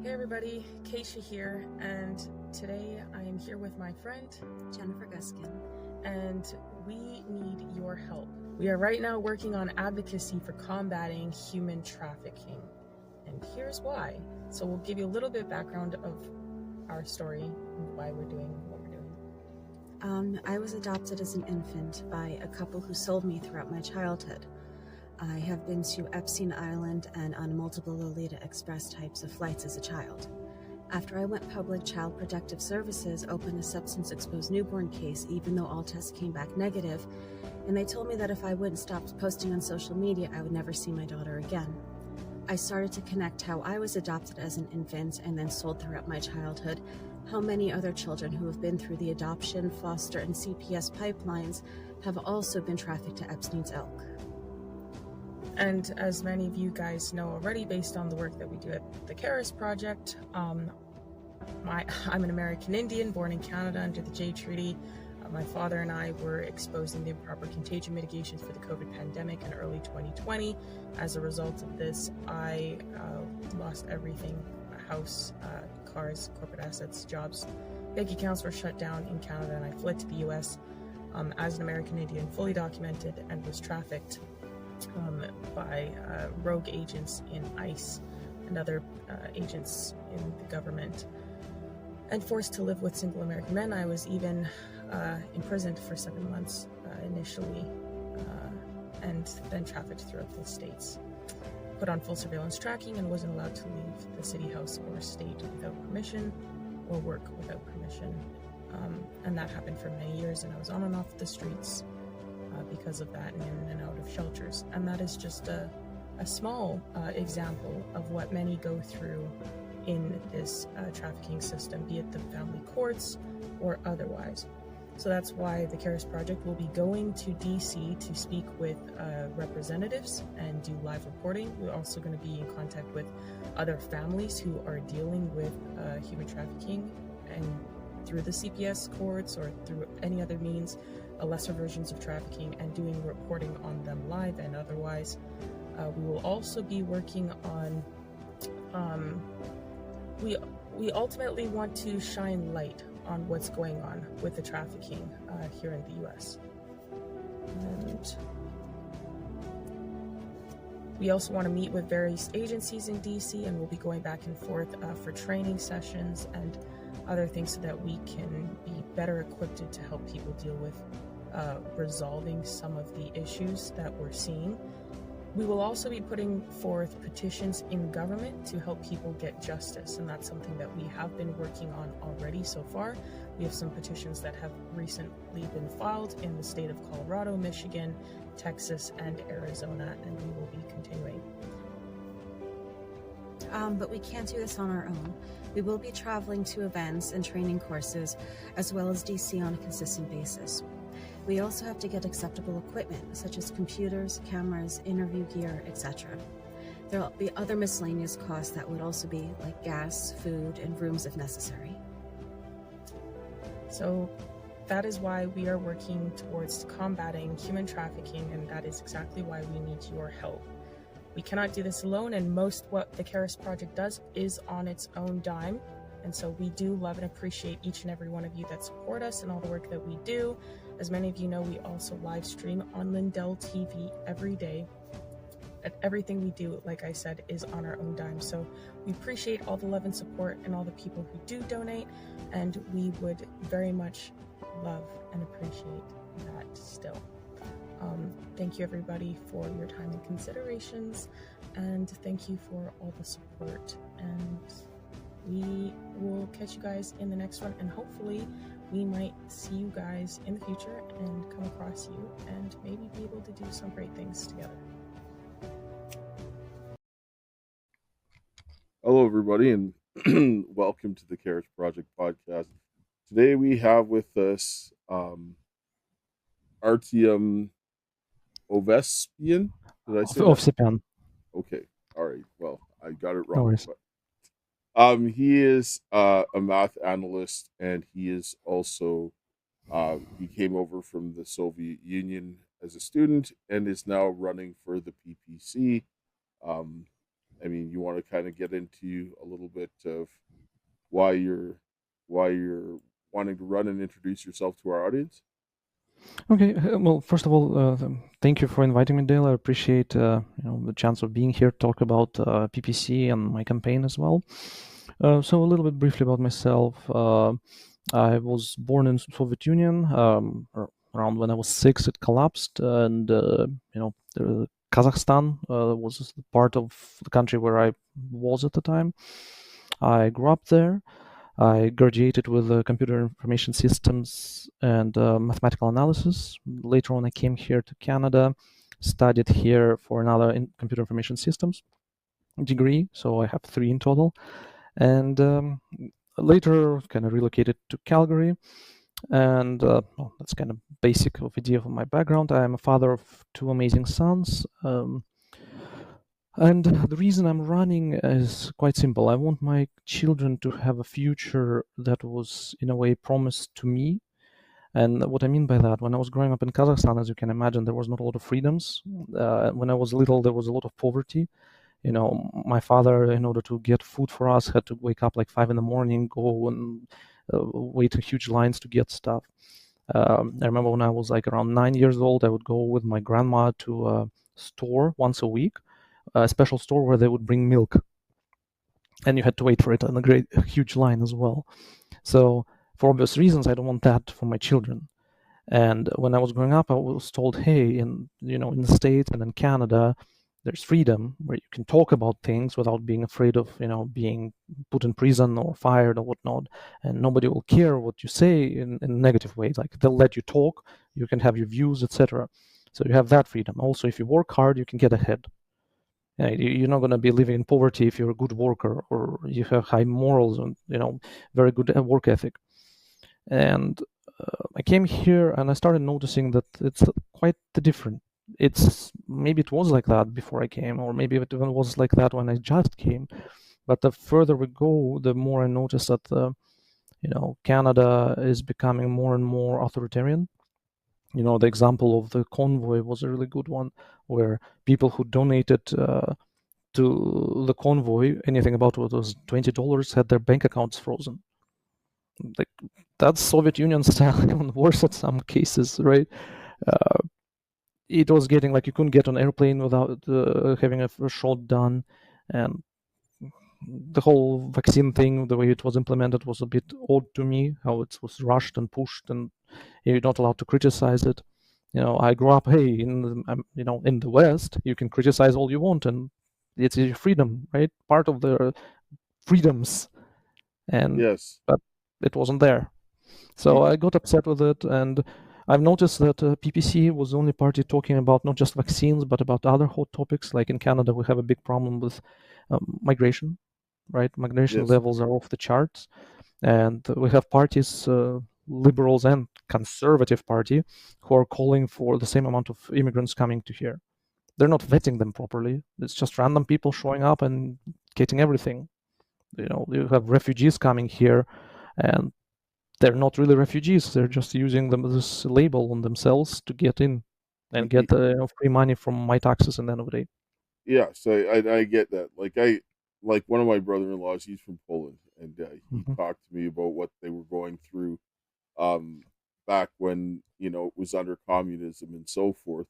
Hey everybody, Keisha here, and today I am here with my friend Jennifer Guskin, and we need your help. We are right now working on advocacy for combating human trafficking, and here's why. So we'll give you a little bit of background of our story and why we're doing what we're doing. I was adopted as an infant by a couple who sold me throughout my childhood. I have been to Epstein Island and on multiple Lolita Express types of flights as a child. After I went public, Child Protective Services opened a substance-exposed newborn case, even though all tests came back negative, and they told me that if I wouldn't stop posting on social media, I would never see my daughter again. I started to connect how I was adopted as an infant and then sold throughout my childhood, how many other children who have been through the adoption, foster, and CPS pipelines have also been trafficked to Epstein's Elk. And as many of you guys know already, based on the work that we do at the Karis Project, I'm an American Indian born in Canada under the Jay Treaty. My father and I were exposed in the improper contagion mitigations for the COVID pandemic in early 2020. As a result of this, I lost everything: a house, cars, corporate assets, jobs. Bank accounts were shut down in Canada, and I fled to the US as an American Indian, fully documented, and was trafficked by rogue agents in ICE and other agents in the government, and forced to live with single American men. I was even imprisoned for 7 months initially, and then trafficked throughout the states. Put on full surveillance tracking and wasn't allowed to leave the city house or state without permission or work without permission. And that happened for many years, and I was on and off the streets because of that, and in and out of shelters. And that is just a small example of what many go through in this trafficking system, be it the family courts or otherwise. So that's why the Karis Project will be going to DC to speak with representatives and do live reporting. We're also going to be in contact with other families who are dealing with human trafficking, and through the CPS courts or through any other means, lesser versions of trafficking, and doing reporting on them live and otherwise. We will also be working on, we ultimately want to shine light on what's going on with the trafficking here in the US. And we also want to meet with various agencies in DC, and we'll be going back and forth for training sessions and other things so that we can be better equipped to help people deal with resolving some of the issues that we're seeing. We will also be putting forth petitions in government to help people get justice, and that's something that we have been working on already so far. We have some petitions that have recently been filed in the state of Colorado, Michigan, Texas, and Arizona, and we will be continuing. But we can't do this on our own. We will be traveling to events and training courses, as well as DC on a consistent basis. We also have to get acceptable equipment, such as computers, cameras, interview gear, etc. There will be other miscellaneous costs that would also be like gas, food, and rooms if necessary. So that is why we are working towards combating human trafficking, and that is exactly why we need your help. We cannot do this alone, and most what the Karis Project does is on its own dime. And so we do love and appreciate each and every one of you that support us and all the work that we do. As many of you know, we also live stream on Lindell TV every day. And everything we do, like I said, is on our own dime. So we appreciate all the love and support and all the people who do donate. And we would very much love and appreciate that still. Thank you everybody for your time and considerations. And thank you for all the support. And we will catch you guys in the next one, and hopefully we might see you guys in the future and come across you and maybe be able to do some great things together. Hello, everybody, and welcome to the Karis Project podcast. Today we have with us Artyom Ovespian. Did I say that? Ovsepian. Okay, all right. Well, I got it No wrong. worries. But, he is a math analyst, and he is also he came over from the Soviet Union as a student and is now running for the PPC. I mean, you want to kind of get into a little bit of why you're why you're wanting to run and introduce yourself to our audience? Okay, well, first of all, thank you for inviting me, Dale. I appreciate the chance of being here to talk about PPC and my campaign as well. So a little bit briefly about myself. I was born in Soviet Union. Around when I was 6, it collapsed, and Kazakhstan was part of the country where I was at the time. I grew up there. I graduated with computer information systems and mathematical analysis. Later on, I came here to Canada, studied here for another computer information systems degree. So I have 3 in total. And later, kind of relocated to Calgary. And well, that's kind of basic of idea of my background. I am a father of 2 amazing sons. And the reason I'm running is quite simple. I want my children to have a future that was, in a way, promised to me. And what I mean by that, when I was growing up in Kazakhstan, as you can imagine, there was not a lot of freedoms. When I was little, there was a lot of poverty. My father, in order to get food for us, had to wake up like 5 in the morning, go and wait in huge lines to get stuff. I remember when I was like around 9 years old, I would go with my grandma to a store once a week, a special store where they would bring milk, and you had to wait for it in a huge line as well. So for obvious reasons, I don't want that for my children. And when I was growing up, I was told, hey, in the States and in Canada, there's freedom where you can talk about things without being afraid of being put in prison or fired or whatnot, and nobody will care what you say in a negative way. Like, they'll let you talk, you can have your views, etc. So you have that freedom. Also, if you work hard, you can get ahead. You're not going to be living in poverty if you're a good worker or you have high morals and very good work ethic. And I came here and I started noticing that it's quite different. Maybe it was like that before I came, or maybe it even was like that when I just came. But the further we go, the more I notice that Canada is becoming more and more authoritarian. The example of the convoy was a really good one, where people who donated to the convoy, anything about what was $20, had their bank accounts frozen. Like, that's Soviet Union style, even worse in some cases, right? It was getting like you couldn't get on an airplane without having a shot done, and the whole vaccine thing, the way it was implemented, was a bit odd to me. How it was rushed and pushed, and you're not allowed to criticize it. I grew up, hey, in the West, you can criticize all you want, and it's your freedom, right? Part of the freedoms, Yes. but it wasn't there. So I got upset with it, and I've noticed that PPC was the only party talking about not just vaccines, but about other hot topics. Like in Canada, we have a big problem with migration, right? Migration Yes. levels are off the charts, and we have parties, liberals and conservative party, who are calling for the same amount of immigrants coming to here. They're not vetting them properly. It's just random people showing up and getting everything. You have refugees coming here, and they're not really refugees. They're just using this label on themselves to get in and get free money from my taxes at the end of the day. Yeah, so I get that. Like one of my brother-in-laws, he's from Poland, and he Mm-hmm. talked to me about what they were going through um back when it was under communism and so forth.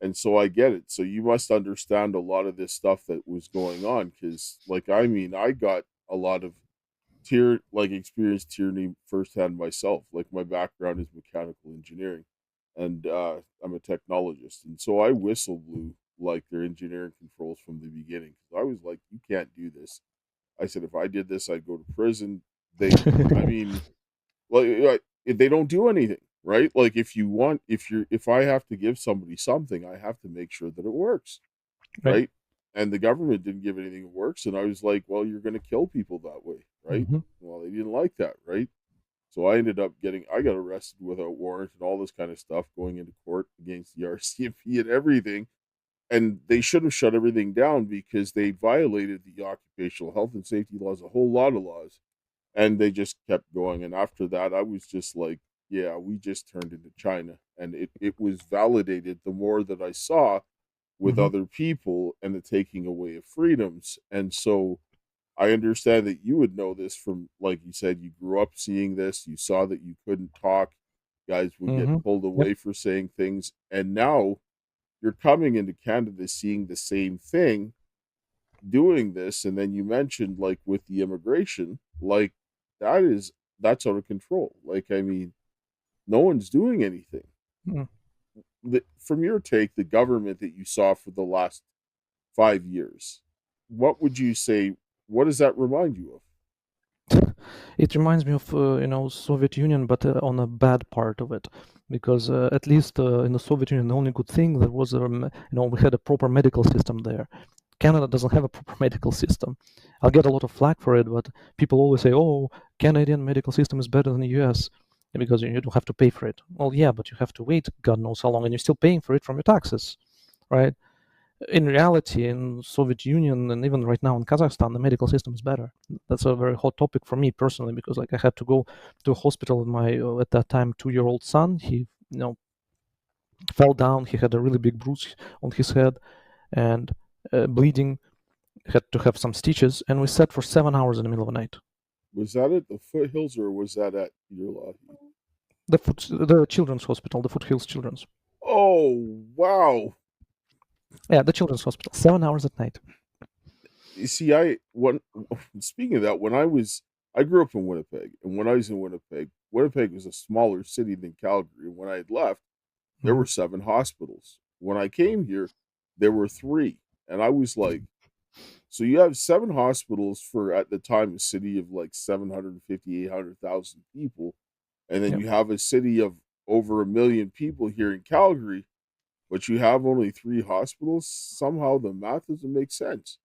And so I get it. So you must understand a lot of this stuff that was going on, because like, I mean, I got a lot of experienced tyranny firsthand myself. Like, my background is mechanical engineering, and I'm a technologist, and so I whistle blew like their engineering controls from the beginning, because I was like, you can't do this. I said, if I did this, I'd go to prison. I mean, if they don't do anything, right? Like, if I have to give somebody something, I have to make sure that it works, Right. right? And the government didn't give anything that works, and I was like, well, you're going to kill people that way, right? Mm-hmm. Well, they didn't like that, right? So I got arrested without warrant and all this kind of stuff, going into court against the RCMP and everything. And they should have shut everything down, because they violated the occupational health and safety laws, a whole lot of laws, and they just kept going. And after that, I was just like, yeah, we just turned into China. And it was validated the more that I saw with other people and the taking away of freedoms. And so I understand that you would know this from, like you said, you grew up seeing this, you saw that you couldn't talk, guys would get pulled Yep. away for saying things, and now you're coming into Canada seeing the same thing, doing this, and then you mentioned like with the immigration, like that's out of control. Like, I mean, no one's doing anything. Mm. From your take, the government that you saw for the last 5 years, what would you say? What does that remind you of? It reminds me of Soviet Union, but on a bad part of it, because at least in the Soviet Union, the only good thing there was we had a proper medical system there. Canada doesn't have a proper medical system. I'll get a lot of flack for it, but people always say, "Oh, Canadian medical system is better than the U.S." because you don't have to pay for it. Well, yeah, but you have to wait God knows how long, and you're still paying for it from your taxes, right? In reality, in Soviet Union and even right now in Kazakhstan, the medical system is better. That's a very hot topic for me personally, because like I had to go to a hospital with my at that time 2-year-old son. He fell down. He had a really big bruise on his head and bleeding. Had to have some stitches, and we sat for 7 hours in the middle of the night. Was that at the foothills or was that at Peter Lougheed? The children's hospital, the Foothills Children's. Oh, wow. Yeah, the children's hospital. 7 hours at night. You see, speaking of that, I grew up in Winnipeg, and when I was in Winnipeg was a smaller city than Calgary. And when I had left, there were 7 hospitals. When I came here, there were 3. And I was like, so you have 7 hospitals for, at the time, a city of like 750, 800,000 people. And then you have a city of over 1 million people here in Calgary, but you have only 3 hospitals. Somehow the math doesn't make sense.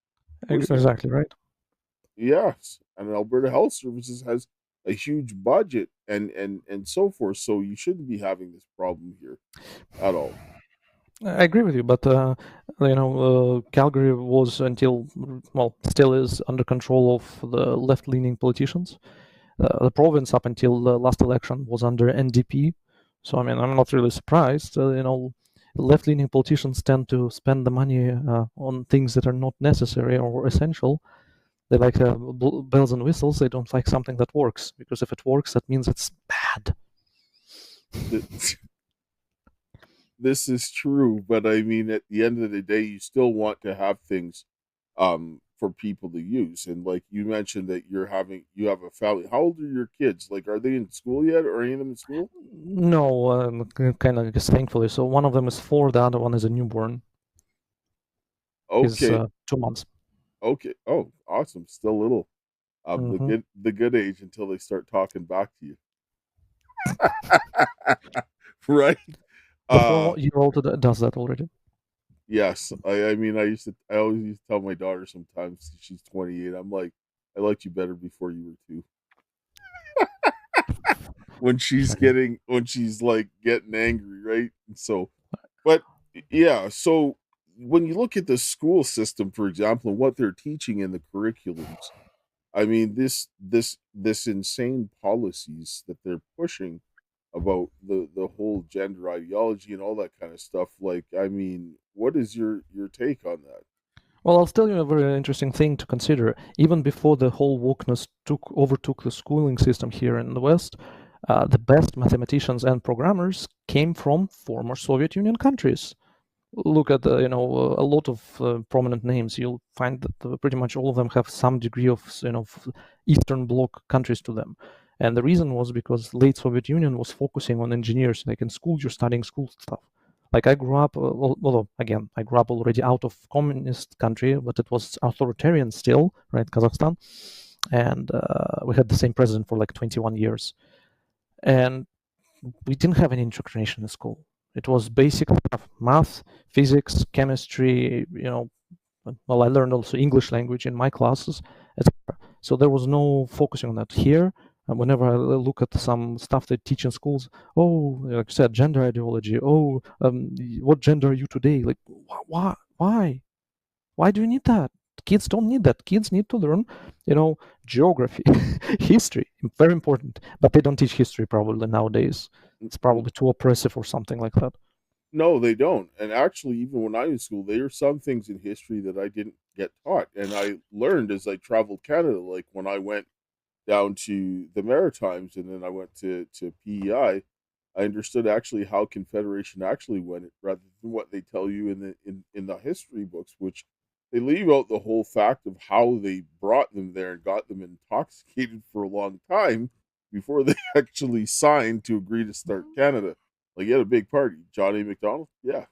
Exactly right. Yes. And Alberta Health Services has a huge budget and so forth. So you shouldn't be having this problem here at all. I agree with you, but Calgary was still is under control of the left-leaning politicians. The province up until the last election was under NDP, so I mean I'm not really surprised. Left-leaning politicians tend to spend the money on things that are not necessary or essential. They like bells and whistles. They don't like something that works, because if it works, that means it's bad. This is true, but I mean, at the end of the day, you still want to have things for people to use. And like you mentioned that you have a family. How old are your kids? Like, are they in school yet, or any of them in school? No, kind of just thankfully. So one of them is 4, the other one is a newborn. Okay. He's 2 months. Okay. Oh, awesome. Still little. The good age until they start talking back to you. Right? The 4-year-old does that already. Yes. I mean, I always used to tell my daughter sometimes, she's 28. I'm like, I liked you better before you were 2. when she's like getting angry, right? And so, but yeah, so when you look at the school system, for example, and what they're teaching in the curriculums, I mean, this insane policies that they're pushing about the whole gender ideology and all that kind of stuff. Like, I mean, what is your take on that? Well, I'll tell you a very interesting thing to consider. Even before the whole wokeness overtook the schooling system here in the West, the best mathematicians and programmers came from former Soviet Union countries. Look at a lot of prominent names. You'll find that pretty much all of them have some degree of Eastern Bloc countries to them. And the reason was because late Soviet Union was focusing on engineers. Like in school, you're studying school stuff. Like I grew up, I grew up already out of communist country, but it was authoritarian still, right, Kazakhstan. And we had the same president for like 21 years. And we didn't have any indoctrination in school. It was basic stuff, math, physics, chemistry, I learned also English language in my classes, etc. So there was no focusing on that. Here, whenever I look at some stuff they teach in schools, like you said, gender ideology, what gender are you today? Like, why? Why do you need that? Kids don't need that. Kids need to learn, geography, history, very important. But they don't teach history probably nowadays. It's probably too oppressive or something like that. No, they don't. And actually, even when I was in school, there are some things in history that I didn't get taught, and I learned as I traveled Canada. Like when I went down to the Maritimes, and then I went to PEI. I understood actually how Confederation actually went, rather than what they tell you in the history books, which they leave out the whole fact of how they brought them there and got them intoxicated for a long time before they actually signed to agree to start Canada. Like, you had a big party. John A. McDonald? Yeah.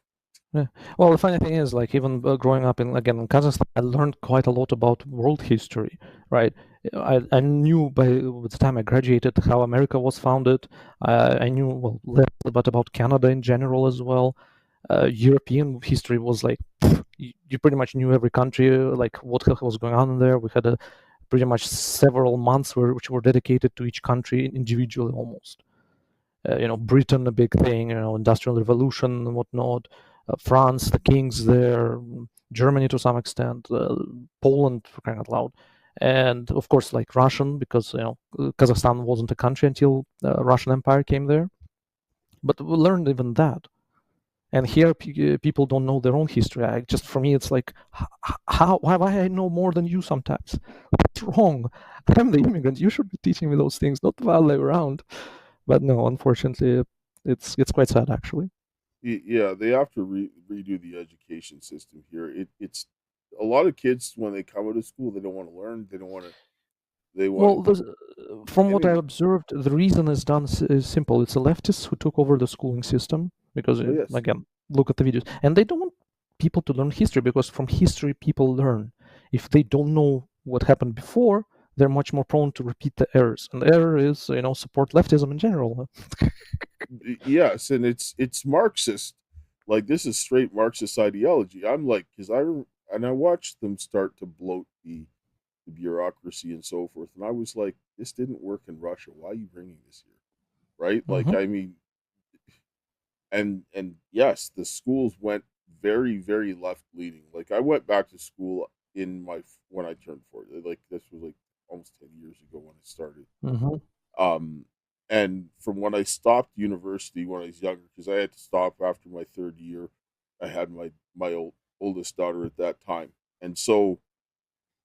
Yeah. Well, the funny thing is, like, even growing up in Kazakhstan, I learned quite a lot about world history, right? I knew by the time I graduated how America was founded. I knew, well, a little bit about Canada in general as well. European history was like, you pretty much knew every country, like what was going on in there. We had pretty much several months which were dedicated to each country individually almost. Britain, a big thing, Industrial Revolution and whatnot. France, the kings there, Germany to some extent, Poland, for crying out loud, and of course like Russian, because Kazakhstan wasn't a country until the Russian Empire came there. But we learned even that. And here people don't know their own history. For me, it's like, why I know more than you sometimes? What's wrong? I'm the immigrant. You should be teaching me those things, not the other way around. But no, unfortunately, it's quite sad actually. Yeah, they have to redo the education system here. It's a lot of kids when they come out of school, they don't want to learn. They don't want to. They want. Well, from what I Anyway, observed, the reason is simple. It's the leftists who took over the schooling system because, oh yes, again, look at the videos. And they don't want people to learn history because from history, people learn. If they don't know what happened before, they're much more prone to repeat the errors. And the error is, support leftism in general. yes, and it's Marxist. Like, this is straight Marxist ideology. I'm like, because I watched them start to bloat the bureaucracy and so forth, and I was like, this didn't work in Russia. Why are you bringing this here? Right? Like, Mm-hmm. I mean, and yes, the schools went very, very left leaning. Like, I went back to school when I turned 40. Like, this was like almost 10 years ago when I started. Mm-hmm. Um, and from when I stopped university when I was younger, because I had to stop after my third year. I had my oldest daughter at that time, and so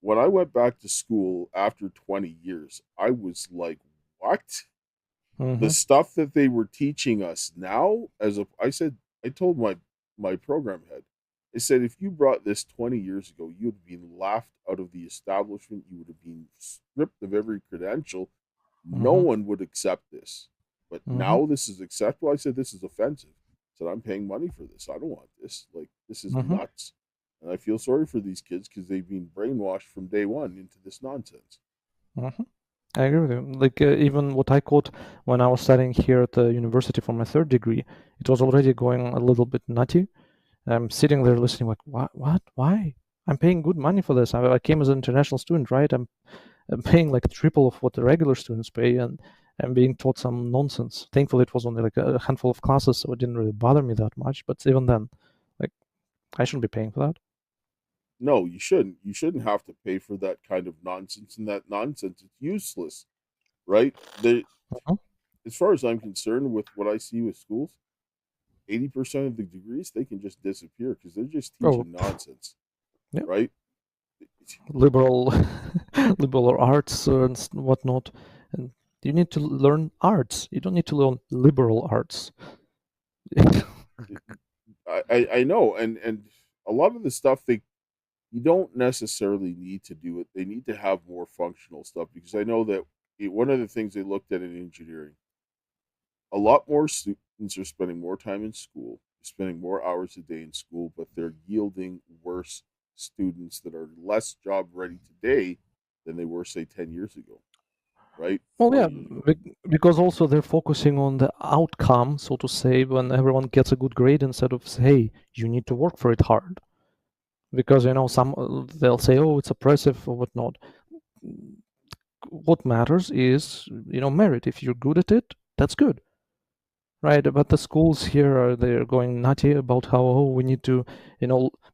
when I went back to school after 20 years, I was like, what? The Mm-hmm. stuff that they were teaching us now, I said, I told my program head, I said, if you brought this 20 years ago, you would have been laughed out of the establishment. You would have been stripped of every credential. No Mm-hmm. one would accept this. But Mm-hmm. now this is acceptable. I said, this is offensive. I said, I'm paying money for this. I don't want this. Like, this is Mm-hmm. nuts. And I feel sorry for these kids because they've been brainwashed from day one into this nonsense. Mm-hmm. I agree with you. Like, even what I caught when I was studying here at the university for my third degree, it was already going a little bit nutty. I'm sitting there listening, like, what, why? I'm paying good money for this. I came as an international student, right? I'm paying like triple of what the regular students pay, and I'm being taught some nonsense. Thankfully, it was only like a handful of classes, so it didn't really bother me that much. But even then, like, I shouldn't be paying for that. No, you shouldn't. You shouldn't have to pay for that kind of nonsense. And that nonsense, it's useless, right? Mhm. As far as I'm concerned, with what I see with schools, 80% of the degrees they can just disappear because they're just Oh, teaching nonsense, yeah, right? liberal, liberal arts and whatnot, and you need to learn arts. You don't need to learn liberal arts. I know, and a lot of the stuff they you don't necessarily need to do it. They need to have more functional stuff because I know that one of the things they looked at in engineering, a lot more students are spending more time in school, spending more hours a day in school, but they're yielding worse students that are less job ready today than they were, say, 10 years ago, right? Well, 20 yeah, years ago. because also they're focusing on the outcome, so to say, when everyone gets a good grade instead of, hey, you need to work for it hard. Because, some they'll say, oh, it's oppressive or whatnot. What matters is, merit. If you're good at it, that's good, right? But the schools here they're going nutty about how, oh, we need to,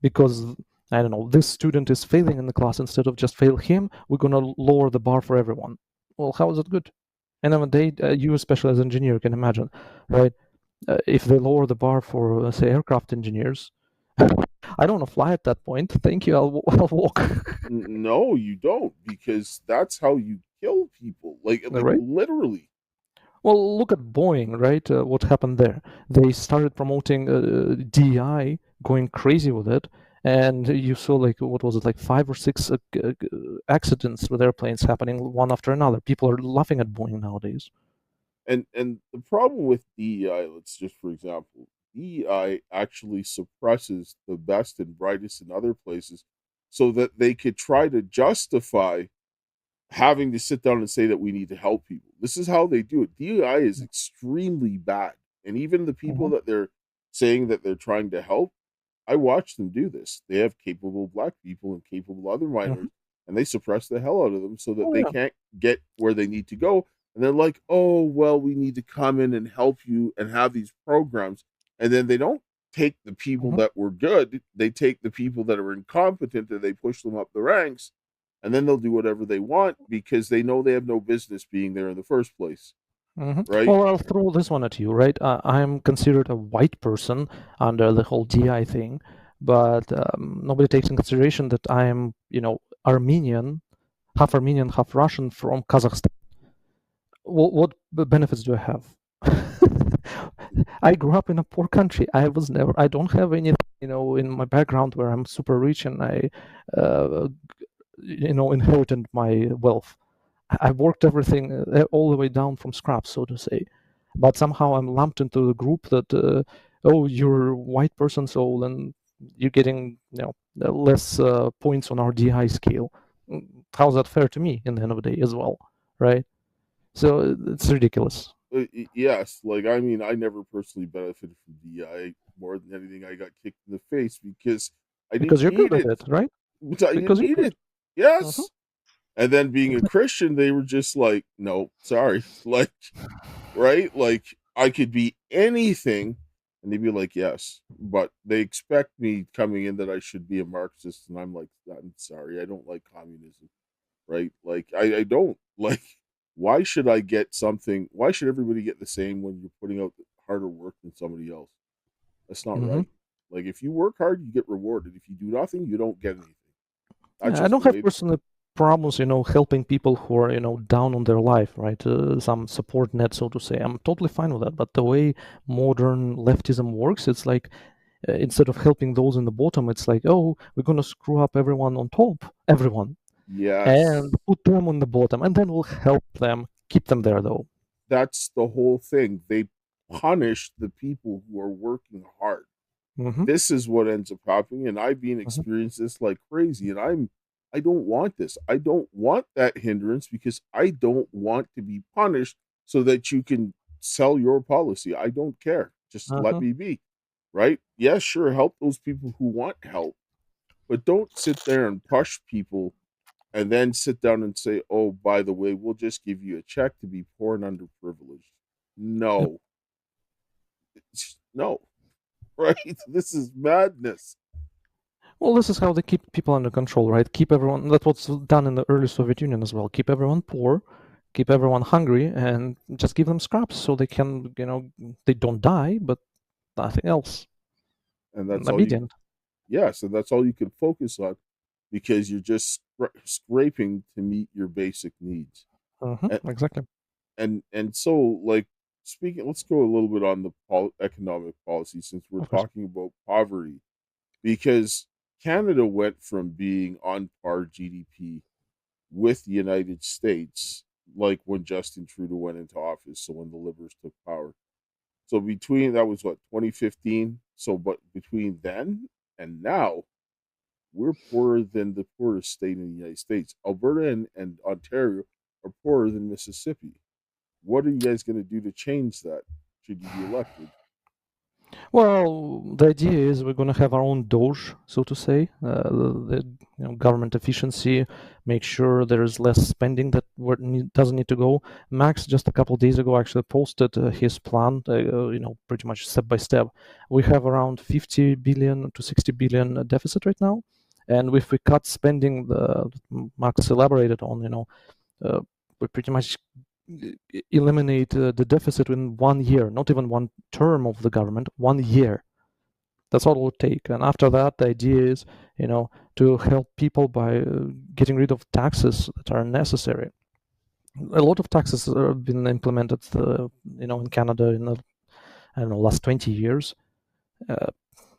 because I don't know, this student is failing in the class, instead of just fail him, we're gonna lower the bar for everyone. Well, how is it good? And of the day, you, especially as an engineer, can imagine, right? if they lower the bar for, let's say, aircraft engineers, I don't want to fly at that point. Thank you. I'll walk. No, you don't, because that's how you kill people. Like Right? literally. Well, look at Boeing, right? What happened there? They started promoting DEI, going crazy with it, and you saw, like, what was it, like 5 or 6 accidents with airplanes happening one after another. People are laughing at Boeing nowadays. And the problem with DEI, let's just for example, DEI actually suppresses the best and brightest in other places so that they could try to justify having to sit down and say that we need to help people. This is how they do it. DEI is extremely bad. And even the people Mhm. that they're saying that they're trying to help, I watch them do this. They have capable black people and capable other Mhm. minorities, and they suppress the hell out of them so that Oh they yeah. can't get where they need to go. And they're like, oh, well, we need to come in and help you and have these programs. And then they don't take the people Mhm. that were good, they take the people that are incompetent and they push them up the ranks. And then they'll do whatever they want because they know they have no business being there in the first place. Right? Well, I'll throw this one at you, right? I'm considered a white person under the whole DI thing, but nobody takes in consideration that I'm, Armenian, half Russian from Kazakhstan. What benefits do I have? I grew up in a poor country. I don't have anything, in my background where I'm super rich and I, uh, inherited my wealth. I've worked everything all the way down from scratch, so to say. But somehow I'm lumped into the group that, oh, you're a white person, so then you're getting, less points on our DI scale. How's that fair to me in the end of the day as well, right? So it's ridiculous. Yes. Like, I mean, I never personally benefited from DI. More than anything, I got kicked in the face because I Because didn't you're good need at it. it, right? But I didn't Because you're need good. it. Yes. Mhm. And then being a Christian, they were just like, no, sorry. Like, right? Like, I could be anything. And they'd be like, yes. But they expect me coming in that I should be a Marxist. And I'm like, I'm sorry. I don't like communism. Right? Like, I don't. Like, why should I get something? Why should everybody get the same when you're putting out harder work than somebody else? That's not Mhm. right. Like, if you work hard, you get rewarded. If you do nothing, you don't get anything. That's Yeah, I just don't the have way. personal problems, helping people who are, down on their life, right? Some support net, so to say. I'm totally fine with that. But the way modern leftism works, it's like, instead of helping those in the bottom, it's like, oh, we're gonna screw up everyone on top, everyone, and Yes. put them on the bottom, and then we'll help them keep them there, though. That's the whole thing. They punish the people who are working hard. Mm-hmm. This is what ends up happening, and I've been Mm-hmm. experiencing this like crazy. And I don't want this. I don't want that hindrance because I don't want to be punished so that you can sell your policy. I don't care. Just let Uh-huh. me be. Right? Yeah, sure, help those people who want help, but don't sit there and push people and then sit down and say, "Oh, by the way, we'll just give you a check to be poor and underprivileged." Yep. No, no, right? This is madness. Well, this is how they keep people under control, right? Keep everyone. That's what's done in the early Soviet Union as well. Keep everyone poor, keep everyone hungry, and just give them scraps so they can, they don't die, but nothing else. And that's all you Obedient. yes, and that's all you can focus on because you're just scraping to meet your basic needs. Exactly. And so, like, speaking, let's go a little bit on the economic policy since we're Of course. talking about poverty, because Canada went from being on par GDP with the United States, like when Justin Trudeau went into office, so when the Liberals took power. So between that was what 2015. So, but between then and now, we're poorer than the poorest state in the United States. Alberta and Ontario are poorer than Mississippi. What are you guys going to do to change that? Should you be elected? Well, the idea is we're going to have our own Doge, so to say, government efficiency, make sure there's less spending that doesn't need to go. Max just a couple of days ago actually posted his plan, pretty much step by step. We have around 50 billion to 60 billion deficit right now, and if we cut spending, Max elaborated on, we pretty much eliminate the deficit in 1 year, not even one term of the government, 1 year. That's all it would take. And after that, the idea is, to help people by getting rid of taxes that are necessary. A lot of taxes have been implemented, in Canada in the, last 20 years.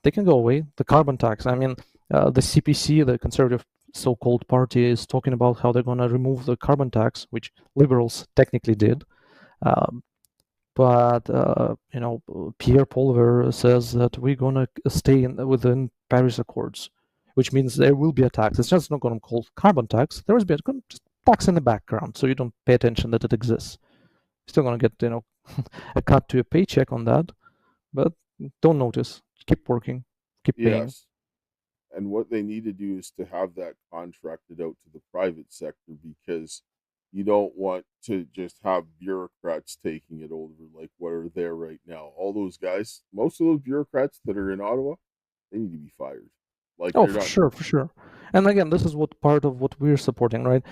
They can go away. The carbon tax. I mean, the CPC, the Conservative so-called party, is talking about how they're going to remove the carbon tax, which liberals technically did. But Pierre Polver says that we're going to stay within Paris Accords, which means there will be a tax. It's just not going to be called carbon tax. There will be a tax in the background, so you don't pay attention that it exists. You're still going to get a cut to your paycheck on that, but don't notice. Keep working, keep paying. Yes. And what they need to do is to have that contracted out to the private sector, because you don't want to just have bureaucrats taking it over like what are there right now. All those guys, most of those bureaucrats that are in Ottawa, they need to be fired. Like, oh, for sure. And again, this is what part of what we're supporting, right?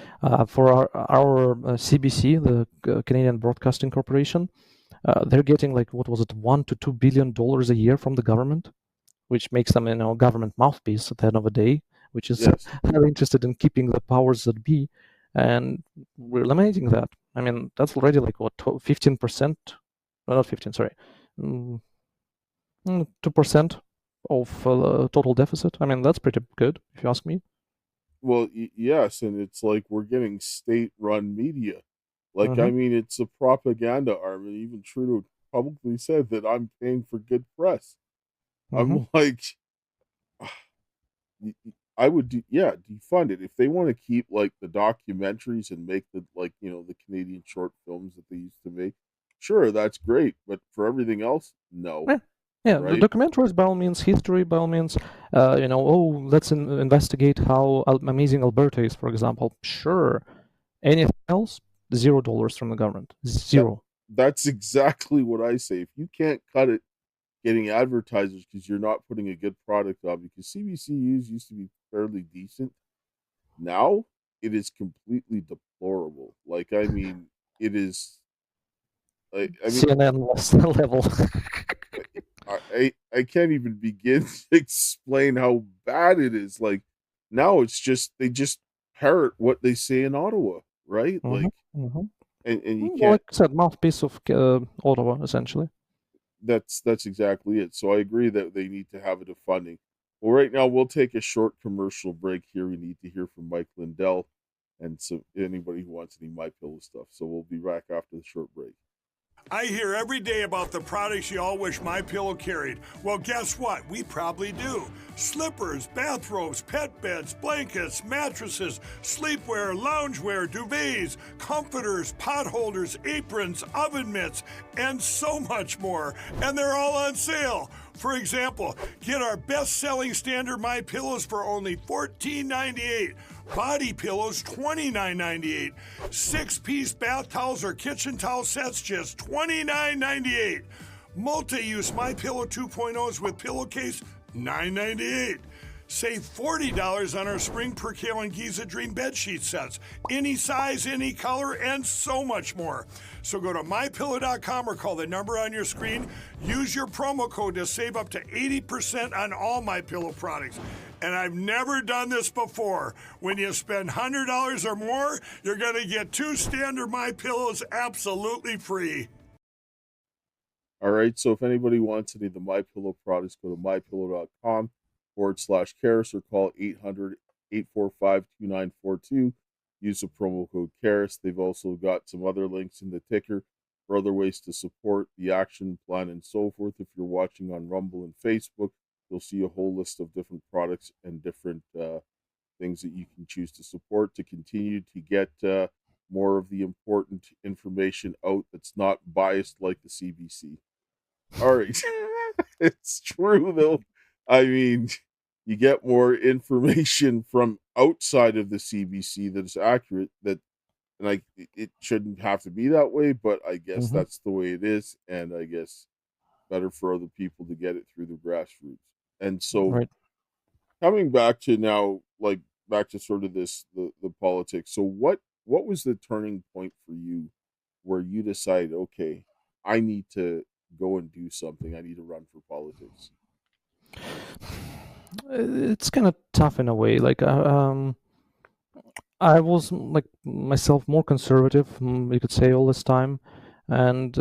For our CBC, the Canadian Broadcasting Corporation, they're getting like, what was it, $1 to $2 billion a year from the government, which makes them, government mouthpiece at the end of the day, which is highly interested in keeping the powers that be. And we're eliminating that. I mean, that's already like what, 15%? Well, not 15, sorry, 2% of total deficit. I mean, that's pretty good, if you ask me. Well, yes, and it's like we're getting state-run media. Like, I mean, it's a propaganda arm, and even Trudeau publicly said that I'm paying for good press. I'm like, I would defund it if they want to keep like the documentaries and make the the Canadian short films that they used to make. Sure, that's great, but for everything else, no. Yeah, right? The documentaries by all means, history by all means. Let's investigate how amazing Alberta is, for example. Sure. Anything else? $0 from the government. Zero. That's exactly what I say. If you can't cut it getting advertisers because you're not putting a good product on, because CBCUs used to be fairly decent. Now it is completely deplorable. Like, I mean, it is. I mean, CNN level. I can't even begin to explain how bad it is. Like, now it's just they just parrot what they say in Ottawa, right? Like, and you can't. Like I said, mouthpiece of Ottawa, essentially. That's exactly it. So I agree that they need to have a defunding. Well, right now we'll take a short commercial break here. We need to hear from Mike Lindell and so anybody who wants any My Pillow stuff. So we'll be back after the short break. I hear every day about the products you all wish My Pillow carried. Well, guess what? We probably do. Slippers, bathrobes, pet beds, blankets, mattresses, sleepwear, loungewear, duvets, comforters, pot holders, aprons, oven mitts, and so much more. And they're all on sale. For example, get our best-selling standard My Pillows for only $14.98. Body pillows, $29.98. 6-piece bath towels or kitchen towel sets, just $29.98. Multi-use My Pillow 2.0s with pillowcase, $9.98. Save $40 on our Spring Percale and Giza Dream bedsheet sets. Any size, any color, and so much more. So go to MyPillow.com or call the number on your screen. Use your promo code to save up to 80% on all My Pillow products. And I've never done this before. When you spend $100 or more, you're going to get 2 standard My Pillows absolutely free. All right, so if anybody wants any of the My Pillow products, go to mypillow.com/Karis or call 800-845-2942. Use the promo code Karis. They've also got some other links in the ticker for other ways to support the action plan and so forth. If you're watching on Rumble and Facebook, you'll see a whole list of different products and different things that you can choose to support to continue to get more of the important information out that's not biased like the CBC. All right. It's true, though. I mean, you get more information from outside of the CBC that is accurate. It shouldn't have to be that way, but I guess that's the way it is, and I guess better for other people to get it through the grassroots. And so, coming back to now, like back to sort of the politics. So, what was the turning point for you where you decide, okay, I need to go and do something. I need to run for politics? It's kind of tough in a way. Like, I was like myself more conservative, you could say, all this time, and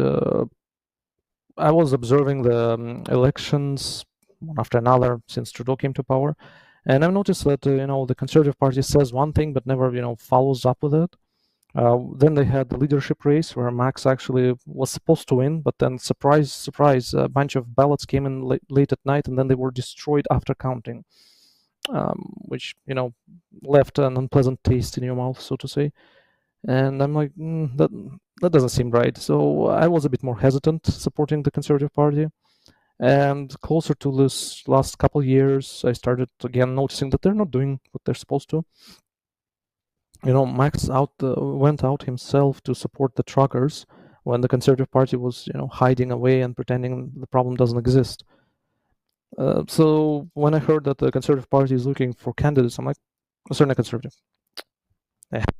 I was observing the elections one after another since Trudeau came to power, and I've noticed that the Conservative Party says one thing but never follows up with it. Then they had the leadership race where Max actually was supposed to win, but then surprise, surprise, a bunch of ballots came in late at night, and then they were destroyed after counting, which left an unpleasant taste in your mouth, so to say. And I'm like, that doesn't seem right. So I was a bit more hesitant supporting the Conservative Party. And closer to this last couple years, I started again noticing that they're not doing what they're supposed to. Max went out himself to support the truckers when the Conservative Party was, hiding away and pretending the problem doesn't exist. So when I heard that the Conservative Party is looking for candidates, I'm like, certainly Conservative.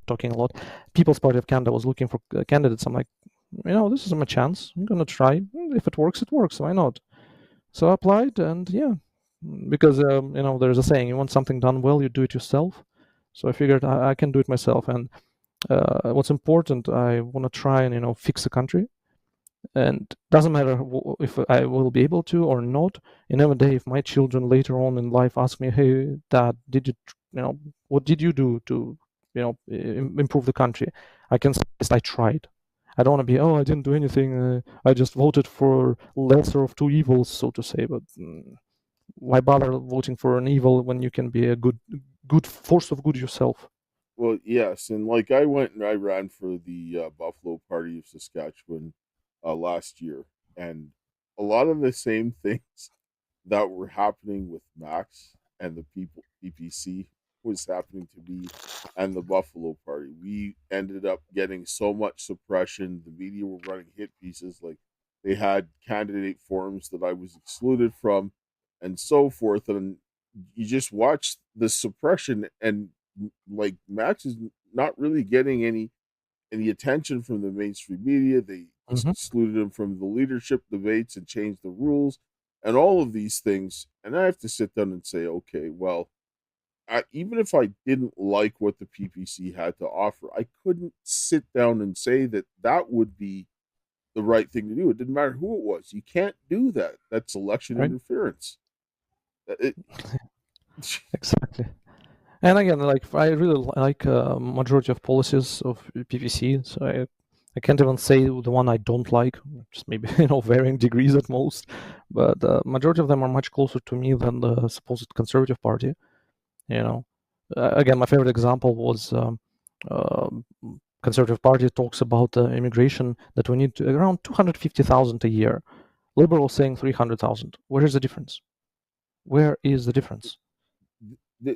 Talking a lot. People's Party of Canada was looking for candidates. I'm like, this is my chance. I'm gonna try. If it works, it works. Why not? So I applied, and yeah, because there's a saying: you want something done well, you do it yourself. So I figured I can do it myself. And what's important, I want to try and fix the country. And doesn't matter if I will be able to or not. In every day, if my children later on in life ask me, "Hey, Dad, did what did you do to improve the country?" I can say I tried. I don't want to be, I didn't do anything. I just voted for lesser of two evils, so to say. But why bother voting for an evil when you can be a good force of good yourself? Well, yes, and like I went and I ran for the Buffalo Party of Saskatchewan last year, and a lot of the same things that were happening with Max and the people PPC was happening to me and the Buffalo Party. We ended up getting so much suppression. The media were running hit pieces, like they had candidate forums that I was excluded from, and so forth. And you just watch the suppression, and like Max is not really getting any attention from the mainstream media. They excluded him from the leadership debates and changed the rules and all of these things. And I have to sit down and say, okay, well, even if I didn't like what the PPC had to offer, I couldn't sit down and say that that would be the right thing to do. It didn't matter who it was. You can't do that. That's election Right. interference. Exactly. And again, like I really like majority of policies of PVC, so I can't even say the one I don't like, just maybe varying degrees at most. But majority of them are much closer to me than the supposed Conservative Party. Again, my favorite example was uh, Conservative Party talks about immigration that we need around 250,000 a year. Liberals saying 300,000. Where is the difference? Where is the difference?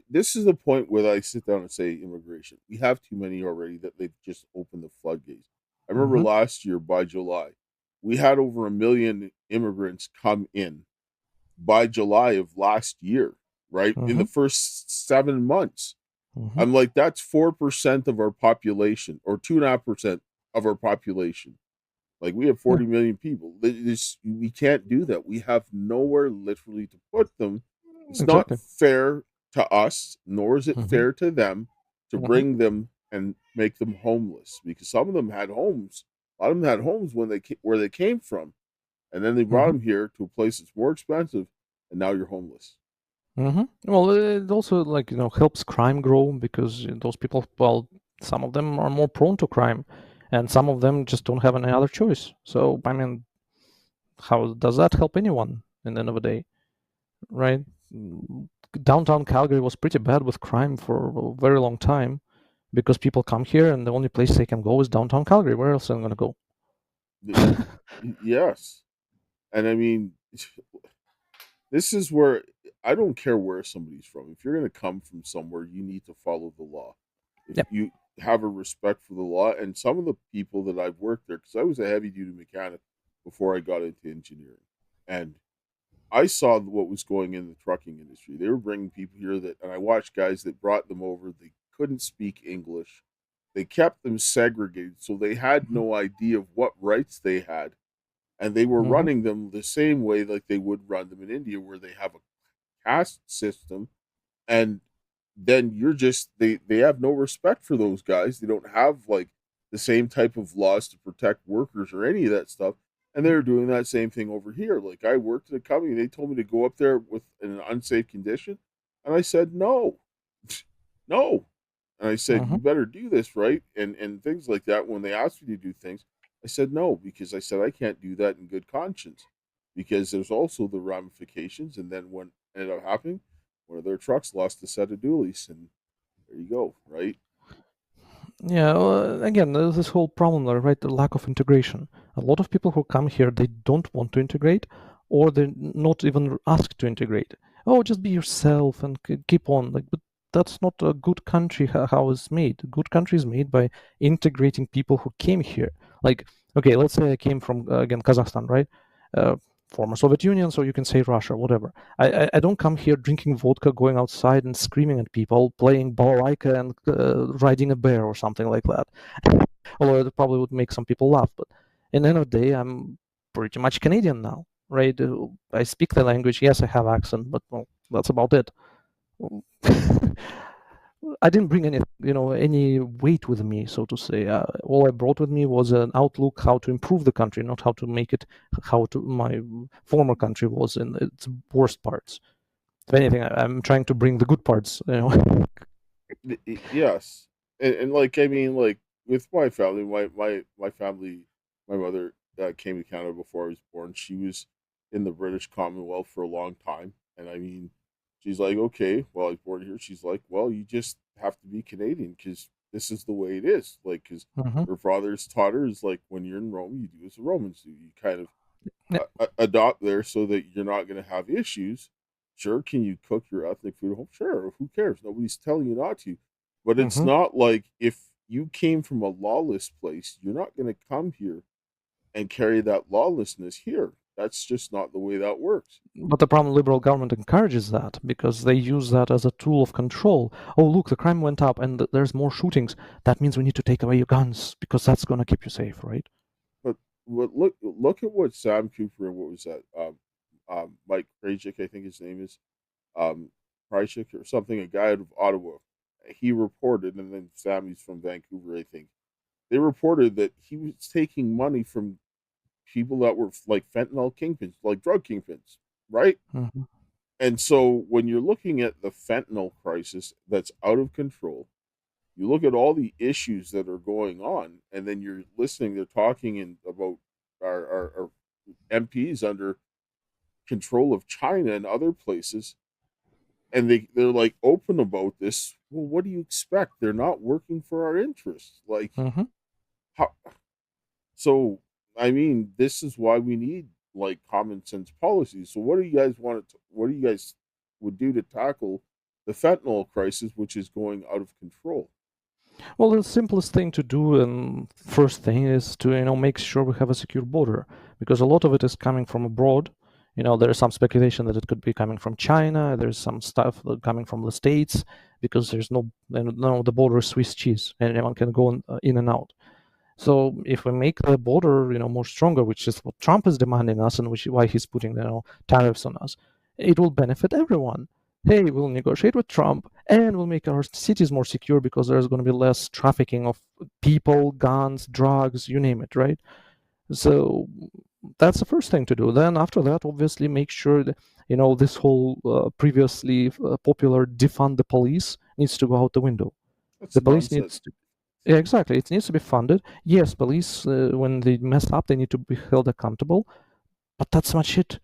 This is the point where I sit down and say immigration. We have too many already that they've just opened the floodgates. I remember last year by July, we had over 1 million immigrants come in by July of last year, right? In the first 7 months. I'm like, that's 4% of our population or 2.5% of our population. Like we have 40 million people. We can't do that. We have nowhere literally to put them. It's Exactly. not fair to us, nor is it fair to them to bring them and make them homeless, because some of them had homes. A lot of them had homes where they came from, and then they brought them here to a place that's more expensive, and now you're homeless. Well, it also helps crime grow because those people, well, some of them are more prone to crime, and some of them just don't have any other choice. So I mean, how does that help anyone in the end of the day, right? Downtown Calgary was pretty bad with crime for a very long time because people come here and the only place they can go is downtown Calgary. Where else are they going to go? Yes. And I mean, this is where I don't care where somebody's from. If you're going to come from somewhere, you need to follow the law. If Yep. you have a respect for the law, and some of the people that I've worked there, because I was a heavy duty mechanic before I got into engineering, and I saw what was going in the trucking industry. They were bringing people here and I watched guys that brought them over. They couldn't speak English. They kept them segregated, so they had no idea of what rights they had, and they were Mm-hmm. running them the same way like they would run them in India, where they have a caste system, and then they have no respect for those guys. They don't have like the same type of laws to protect workers or any of that stuff. And they're doing that same thing over here. Like I worked at a company, they told me to go up there with in an unsafe condition, and I said no, no. And I said, Mm-hmm. you better do this, right? And things like that. When they asked me to do things, I said no, because I said I can't do that in good conscience. Because there's also the ramifications. And then when it ended up happening, one of their trucks lost a set of dualies, and there you go, right? Yeah, again, there's this whole problem there, right? The lack of integration. A lot of people who come here, they don't want to integrate, or they're not even asked to integrate. Oh, just be yourself and keep on. Like, but that's not a good country. How it's made. A good country is made by integrating people who came here. Like, okay, let's say I came from again Kazakhstan, right? Uh, Former Soviet Union, so you can say Russia, whatever. I don't come here drinking vodka, going outside and screaming at people, playing balalaika and riding a bear or something like that. Although it probably would make some people laugh, but in the end of the day, I'm pretty much Canadian now, right? I speak the language. Yes, I have accent, but well, that's about it. I didn't bring any weight with me, so to say. All I brought with me was an outlook how to improve the country, not how to make it how to my former country was in its worst parts. If anything, I'm trying to bring the good parts. Yes, and like I mean, like with my family, my family, my mother came to Canada before I was born. She was in the British Commonwealth for a long time, and I mean, she's like, okay, well, I was born here. She's like, well, you just have to be Canadian because this is the way it is. Like, because Mhm. her father's taught her is like when you're in Rome, you do as the Romans do. You kind of Yeah. adopt there so that you're not going to have issues. Sure, can you cook your ethnic food at home? Sure, who cares? Nobody's telling you not to. But it's Mhm. not like if you came from a lawless place, you're not going to come here and carry that lawlessness here. That's just not the way that works. But the problem, liberal government encourages that because they use that as a tool of control. Oh, look, the crime went up and there's more shootings. That means we need to take away your guns because that's going to keep you safe, right? But look at what Sam Cooper and what was that? Mike Krajcik, I think his name is um, Krajcik or something, a guy out of Ottawa. He reported, and then Sammy's from Vancouver, I think. They reported that he was taking money from people that were like fentanyl kingpins, like drug kingpins, right? Mhm. And so when you're looking at the fentanyl crisis that's out of control, you look at all the issues that are going on, and then you're listening, they're talking about our MPs under control of China and other places, and they're like open about this. Well, what do you expect? They're not working for our interests. Like Mhm. how so I mean, this is why we need like common sense policies. So what do you guys what do you guys would do to tackle the fentanyl crisis, which is going out of control? Well, the simplest thing to do and first thing is to make sure we have a secure border because a lot of it is coming from abroad. There is some speculation that it could be coming from China. There's some stuff coming from the States because there's no the border is Swiss cheese and anyone can go in and out. So if we make the border, more stronger, which is what Trump is demanding us, and which is why he's putting, tariffs on us, it will benefit everyone. Hey, we'll negotiate with Trump, and we'll make our cities more secure because there's going to be less trafficking of people, guns, drugs, you name it, right? So that's the first thing to do. Then after that, obviously, make sure that this whole previously popular defund the police needs to go out the window. That's The police nonsense. needs to Yeah, exactly. It needs to be funded. Yes, police, when they mess up, they need to be held accountable, but that's much it.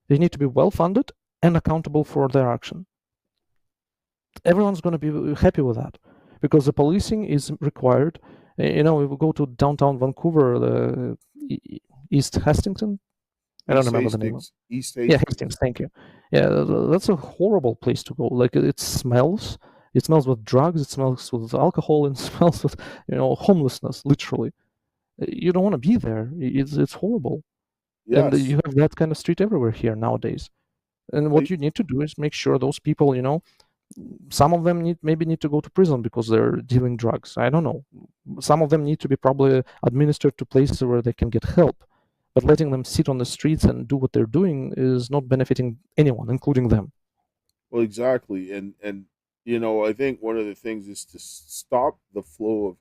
They need to be well funded and accountable for their action. Everyone's going to be happy with that because the policing is required. We will go to downtown Vancouver, East Hastings. I don't East remember the name of. Hastings. East Yeah, Hastings. Hastings. Thank you. Yeah, that's a horrible place to go. Like it smells. It smells with drugs. It smells with alcohol, and it smells with homelessness. Literally, you don't want to be there. It's horrible, and Yes. you have that kind of street everywhere here nowadays. And what I you need to do is make sure those people, Some of them maybe need to go to prison because they're dealing drugs. I don't know. Some of them need to be probably administered to places where they can get help. But letting them sit on the streets and do what they're doing is not benefiting anyone, including them. Well, exactly, and I think one of the things is to stop the flow of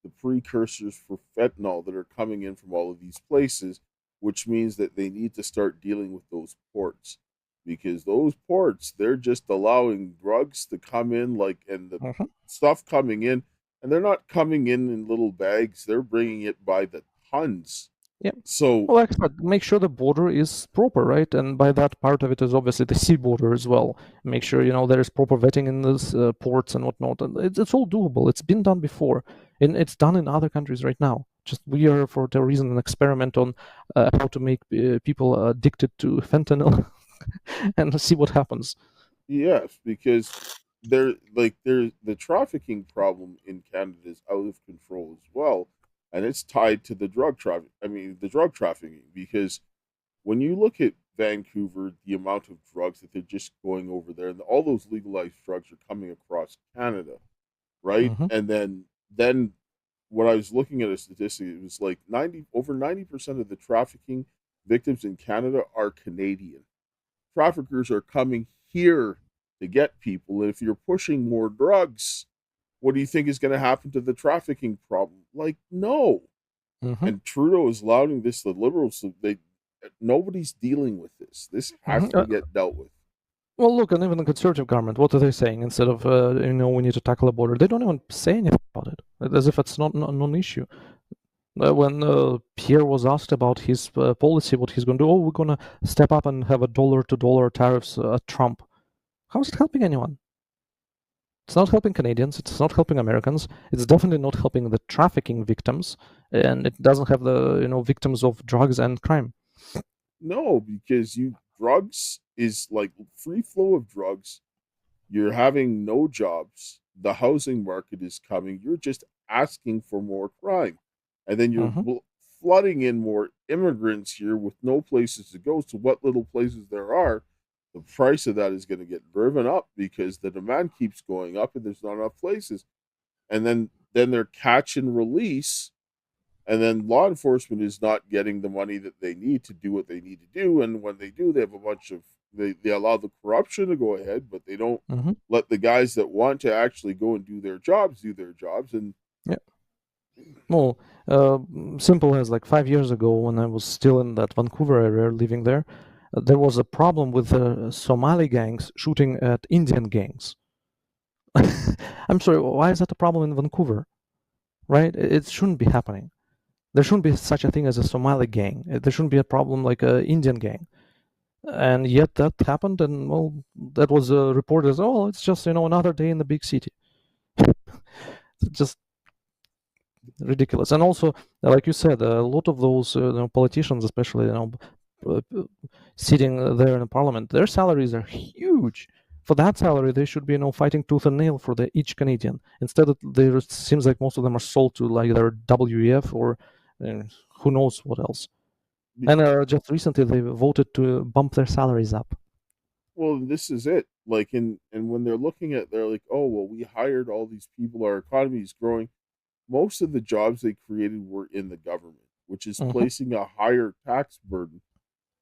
the precursors for fentanyl that are coming in from all of these places, which means that they need to start dealing with those ports, because those ports, they're just allowing drugs to come in, and the Mhm. stuff coming in, and they're not coming in little bags, they're bringing it by the tons. Yep. So Well, like I said, make sure the border is proper, right? And by that, part of it is obviously the sea border as well. Make sure there is proper vetting in these ports and whatnot. And it's all doable. It's been done before, and it's done in other countries right now. Just we are, for the reason, an experiment on how to make people addicted to fentanyl and see what happens. yes, because the trafficking problem in Canada is out of control as well, and it's tied to the drug traffic. I mean, the drug trafficking, because when you look at Vancouver, the amount of drugs that they're just going over there, and all those legalized drugs are coming across Canada, right? Mm-hmm. And then when I was looking at a statistic, it was like 90% of the trafficking victims in Canada are Canadian. Traffickers are coming here to get people. And if you're pushing more drugs, what do you think is going to happen to the trafficking problem? Like, no. Mm-hmm. And Trudeau is allowing this. The Liberals, nobody's dealing with this. This has to get dealt with. Well, look, and even the Conservative government, what are they saying? Instead of, we need to tackle the border, they don't even say anything about it, as if it's not a non-issue. When Pierre was asked about his policy, what he's going to do, we're going to step up and have a dollar-to-dollar tariffs at Trump. How is it helping anyone? It's not helping Canadians. It's not helping Americans. It's definitely not helping the trafficking victims, and it doesn't have the victims of drugs and crime. No, because drugs is like free flow of drugs. You're having no jobs. The housing market is coming. You're just asking for more crime. And then you're flooding in more immigrants here with no places to go. So what little places there are, the price of that is going to get driven up because the demand keeps going up and there's not enough places. And then they're catch and release. And then law enforcement is not getting the money that they need to do what they need to do. And when they do, they have a bunch of they allow the corruption to go ahead, but they don't let the guys that want to actually go and do their jobs. And well, simple as like 5 years ago when I was still in that Vancouver area living there, there was a problem with Somali gangs shooting at Indian gangs. I'm sorry, why is that a problem in Vancouver? Right? It shouldn't be happening. There shouldn't be such a thing as a Somali gang. There shouldn't be a problem like an Indian gang. And yet that happened, and well, that was reported as, oh, it's just another day in the big city. Just ridiculous. And also, like you said, a lot of those politicians, especially sitting there in the parliament, their salaries are huge. For that salary, they should be fighting tooth and nail for each Canadian. Instead, it seems like most of them are sold to like their WEF or who knows what else. And just recently, they voted to bump their salaries up. Well, this is it. Like, and when they're looking at, they're like, oh, well, we hired all these people. Our economy is growing. Most of the jobs they created were in the government, which is placing a higher tax burden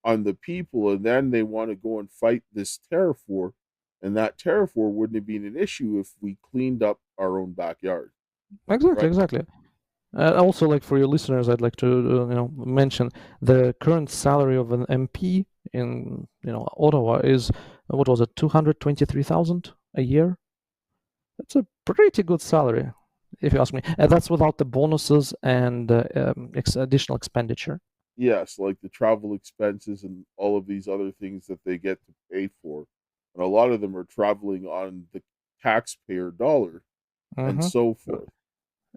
on the people. And then they want to go and fight this tariff war. And that tariff war wouldn't have been an issue if we cleaned up our own backyard. Exactly. Also, like for your listeners, I'd like to mention the current salary of an MP in Ottawa is what was it, 223,000 a year? That's a pretty good salary, if you ask me. That's without the bonuses and additional expenditure. Yes, like the travel expenses and all of these other things that they get to pay for. And a lot of them are traveling on the taxpayer dollar and so forth.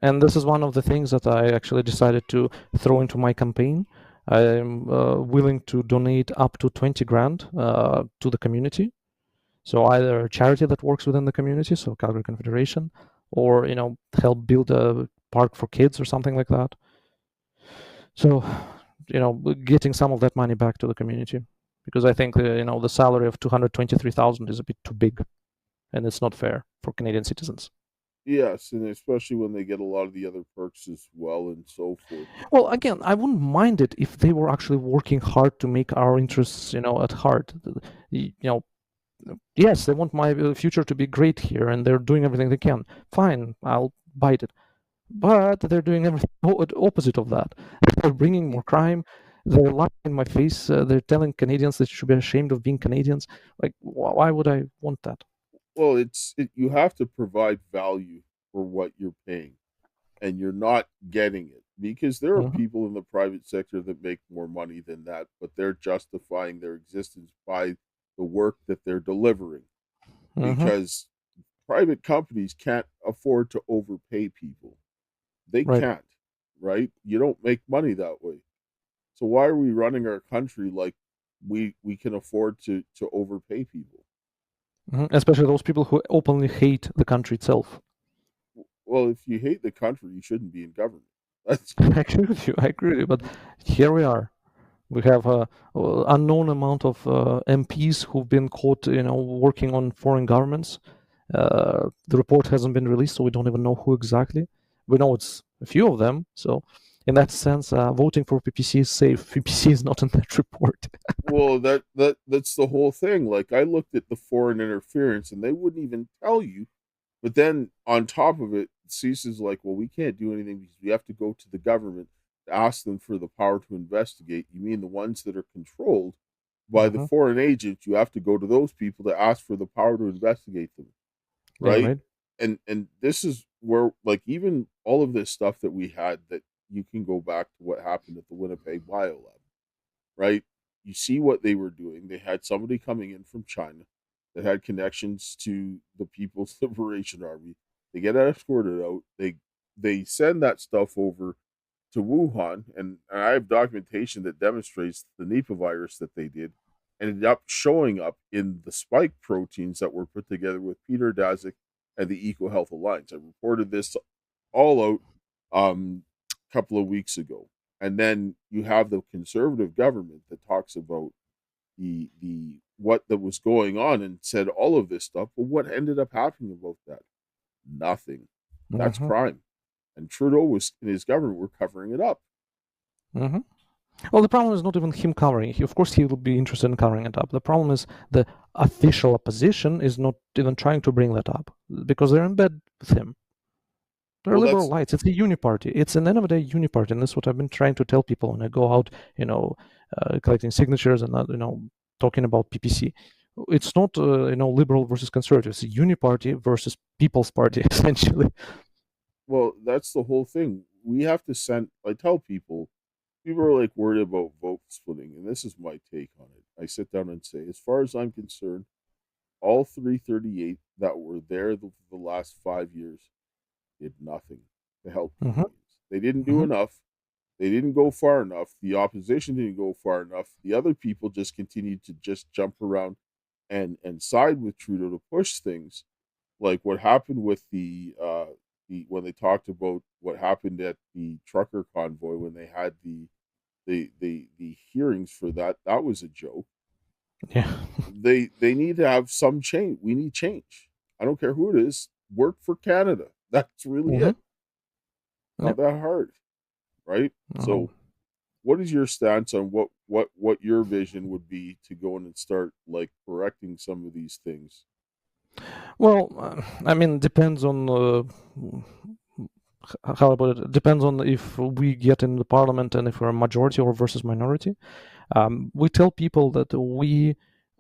And this is one of the things that I actually decided to throw into my campaign. I'm willing to donate up to 20 grand to the community. So either a charity that works within the community, so Calgary Confederation, or help build a park for kids or something like that. So getting some of that money back to the community, because I think the salary of 223,000 is a bit too big. and it's not fair for Canadian citizens. Yes, and especially when they get a lot of the other perks as well and so forth. Well, again, I wouldn't mind it if they were actually working hard to make our interests, at heart. Yes, they want my future to be great here, and they're doing everything they can. Fine, I'll bite it. But they're doing everything opposite of that. They're bringing more crime. They're lying in my face. They're telling Canadians they should be ashamed of being Canadians. Like, why would I want that? Well, you have to provide value for what you're paying, and you're not getting it because there are Mhm. people in the private sector that make more money than that, but they're justifying their existence by the work that they're delivering Mhm. because private companies can't afford to overpay people. They Right. can't, right? You don't make money that way. So why are we running our country like we can afford to overpay people? Especially those people who openly hate the country itself. Well, if you hate the country, you shouldn't be in government. That's I agree with you. I agree with you. But here we are. We have a unknown amount of MPs who've been caught, working on foreign governments. The report hasn't been released, so we don't even know who exactly. We know it's a few of them. So, in that sense, voting for PPC is safe. PPC is not in that report. well, that's the whole thing. Like I looked at the foreign interference, and they wouldn't even tell you. But then on top of it, CIS is like, well, we can't do anything because we have to go to the government to ask them for the power to investigate. You mean the ones that are controlled by the Mhm. foreign agents? You have to go to those people to ask for the power to investigate them, Yeah, right? right. And this is where like even all of this stuff that we had that you can go back to what happened at the Winnipeg BioLab, right? You see what they were doing. They had somebody coming in from China that had connections to the People's Liberation Army. They get escorted out. They send that stuff over to Wuhan, and I have documentation that demonstrates the Nipah virus that they did ended up showing up in the spike proteins that were put together with Peter Daszak and the EcoHealth Alliance. I reported this all out a couple of weeks ago. And then you have the conservative government that talks about the what that was going on and said all of this stuff. But what ended up happening about that? Nothing. That's Mhm. crime. And Trudeau was and his government were covering it up. Mhm. Well, the problem is not even him covering it. Of course, he will be interested in covering it up. The problem is the official opposition is not even trying to bring that up because they're in bed with him. They're Well, liberal that's lights. It's a uniparty. It's an end of the day uniparty, and this is what I've been trying to tell people when I go out, collecting signatures and talking about PPC. It's not liberal versus conservative. It's a uniparty versus People's Party essentially. well, that's the whole thing. We have to send. I tell people are like worried about vote splitting, and this is my take on it. I sit down and say, as far as I'm concerned, all 338 that were there the last 5 years did nothing to help Mm-hmm. Canadians. They didn't do Mm-hmm. enough. They didn't go far enough. The opposition didn't go far enough. The other people just continued to just jump around and side with Trudeau to push things. Like what happened with the when they talked about what happened at the trucker convoy when they had the hearings for that. That was a joke. Yeah. They need to have some change. We need change. I don't care who it is. Work for Canada. That's really Mm-hmm. it. Not that hard, right? No. So, what is your stance on what your vision would be to go in and start like correcting some of these things? Well, I mean, depends on how about it? Depends on if we get in the parliament and if we're a majority or versus minority. We tell people that we,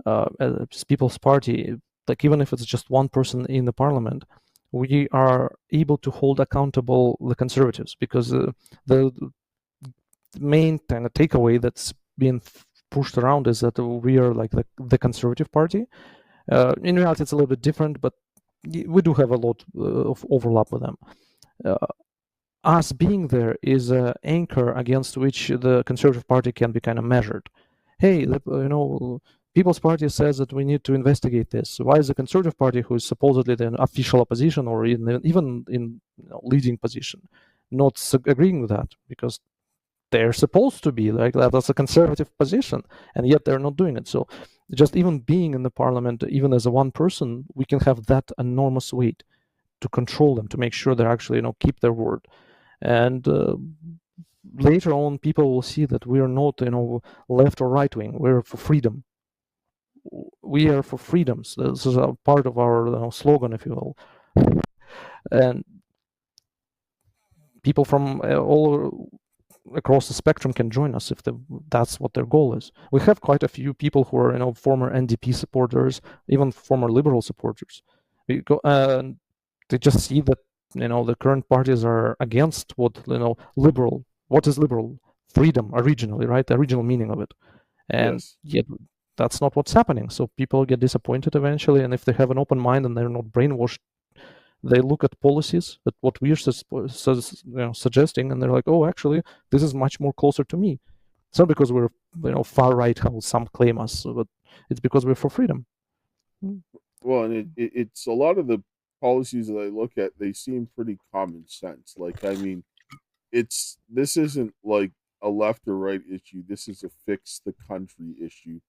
as People's Party, like even if it's just one person in the parliament, we are able to hold accountable the conservatives because the main kind of takeaway that's being pushed around is that we are like the conservative party. In reality, it's a little bit different, but we do have a lot of overlap with them. Us being there is an anchor against which the Conservative Party can be kind of measured. Hey, People's Party says that we need to investigate this. Why is the Conservative Party, who is supposedly the official opposition or even in leading position, not agreeing with that? Because they're supposed to be like that. That's a conservative position, and yet they're not doing it. So just even being in the parliament, even as a one person, we can have that enormous weight to control them, to make sure they actually keep their word. And later on, people will see that we are not left or right wing. We're for freedom. We are for freedoms. This is a part of our slogan, if you will. And people from all across the spectrum can join us if that's what their goal is. We have quite a few people who are former NDP supporters, even former Liberal supporters. They just see that the current parties are against what liberal. What is liberal? Freedom originally, right? The original meaning of it, and Yes. yet that's not what's happening. So people get disappointed eventually, and if they have an open mind and they're not brainwashed, they look at policies, at what we're suggesting, and they're like, oh, actually, this is much more closer to me. It's not because we're far right, how some claim us, but it's because we're for freedom. Well, and it's a lot of the policies that I look at, they seem pretty common sense. Like, I mean, this isn't like a left or right issue. This is a fix the country issue,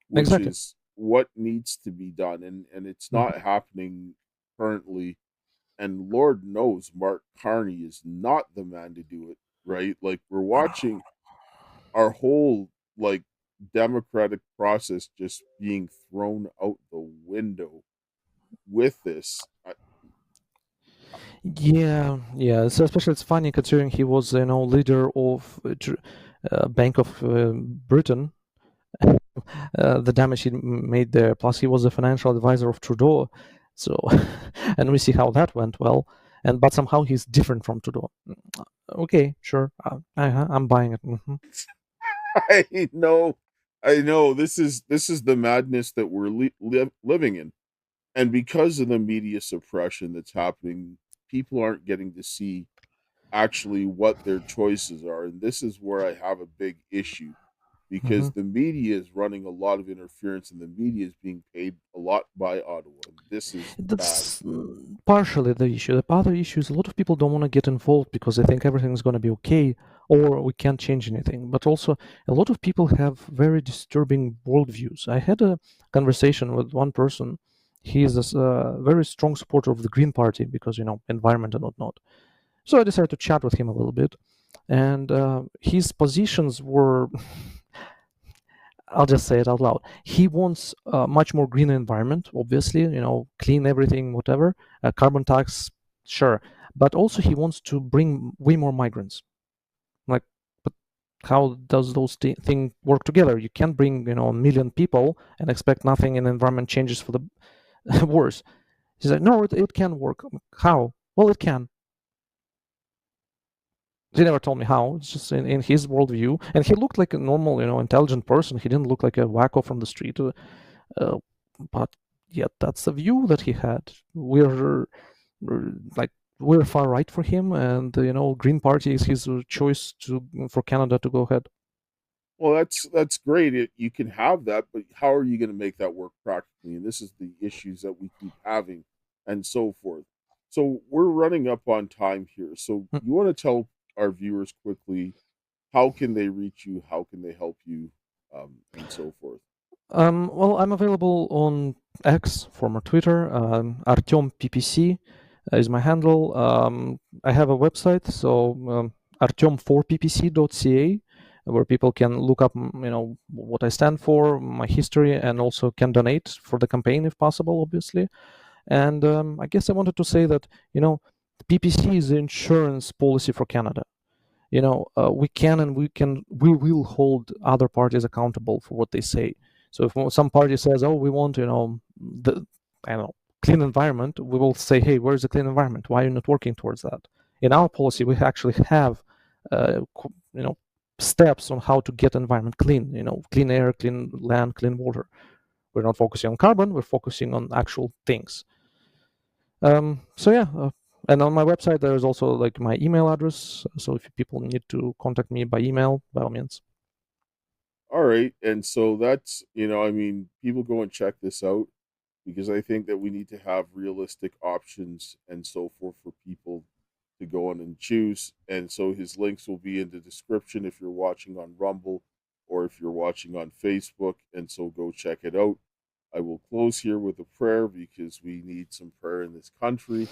which Exactly. is what needs to be done, and it's not happening currently. And Lord knows Mark Carney is not the man to do it, right? Like, we're watching our whole like democratic process just being thrown out the window with this. Yeah. So especially it's funny considering he was leader of Bank of Britain. The damage he made there. Plus, he was the financial advisor of Trudeau. So, and we see how that went well. But somehow he's different from Trudeau. Okay, sure, I'm buying it. I know, I know. This is the madness that we're living in, and because of the media suppression that's happening, people aren't getting to see actually what their choices are, and this is where I have a big issue because the media is running a lot of interference, and the media is being paid a lot by Ottawa. And this is bad. That's partially the issue. The other issue is a lot of people don't want to get involved because they think everything's going to be okay or we can't change anything. But also, a lot of people have very disturbing worldviews. I had a conversation with one person. He is a very strong supporter of the Green Party because, environment and whatnot. So I decided to chat with him a little bit. And his positions were I'll just say it out loud. He wants a much more green environment, obviously, clean everything, whatever. Carbon tax, sure. But also he wants to bring way more migrants. Like, but how does those things work together? You can't bring, a million people and expect nothing in environment changes for the worse. He's like, no, it can work. How? Well, it can. He never told me how. It's just in his worldview, and he looked like a normal, intelligent person. He didn't look like a wacko from the street. But yet, that's the view that he had. We're far right for him, and Green Party is his choice for Canada to go ahead. Well, that's great. You can have that, but how are you going to make that work practically? And this is the issues that we keep having, and so forth. So we're running up on time here. So you want to tell our viewers quickly how can they reach you, how can they help you, and so forth. Well, I'm available on X, former Twitter. Artyom PPC is my handle. I have a website, so artyom4ppc.ca, where people can look up, what I stand for, my history, and also can donate for the campaign if possible, obviously. And I guess I wanted to say that, PPC is the insurance policy for Canada. We will hold other parties accountable for what they say. So if some party says, "Oh, we want, clean environment," we will say, "Hey, where's the clean environment? Why are you not working towards that?" In our policy, we actually have, steps on how to get environment clean. Clean air, clean land, clean water. We're not focusing on carbon. We're focusing on actual things. So yeah, and on my website there is also like my email address. So if people need to contact me by email, by all means. All right, and so that's I mean, people go and check this out because I think that we need to have realistic options and so forth for people to go on and choose. And so his links will be in the description if you're watching on Rumble, or or if you're watching on Facebook, and so go check it out. I will close here with a prayer because we need some prayer in this country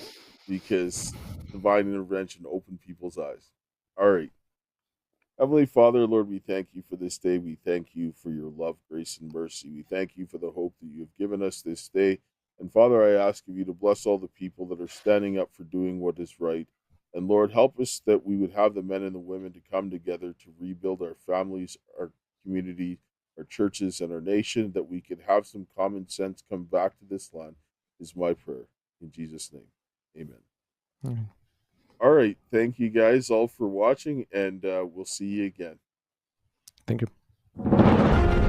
because divine intervention opened people's eyes. All right. Heavenly Father, Lord, we thank you for this day. We thank you for your love, grace, and mercy. We thank you for the hope that you have given us this day. And Father, I ask of you to bless all the people that are standing up for doing what is right. And Lord, help us that we would have the men and the women to come together to rebuild our families, our community, our churches, and our nation, that we could have some common sense come back to this land, is my prayer. In Jesus' name, amen. Mm. All right. Thank you guys all for watching, and we'll see you again. Thank you.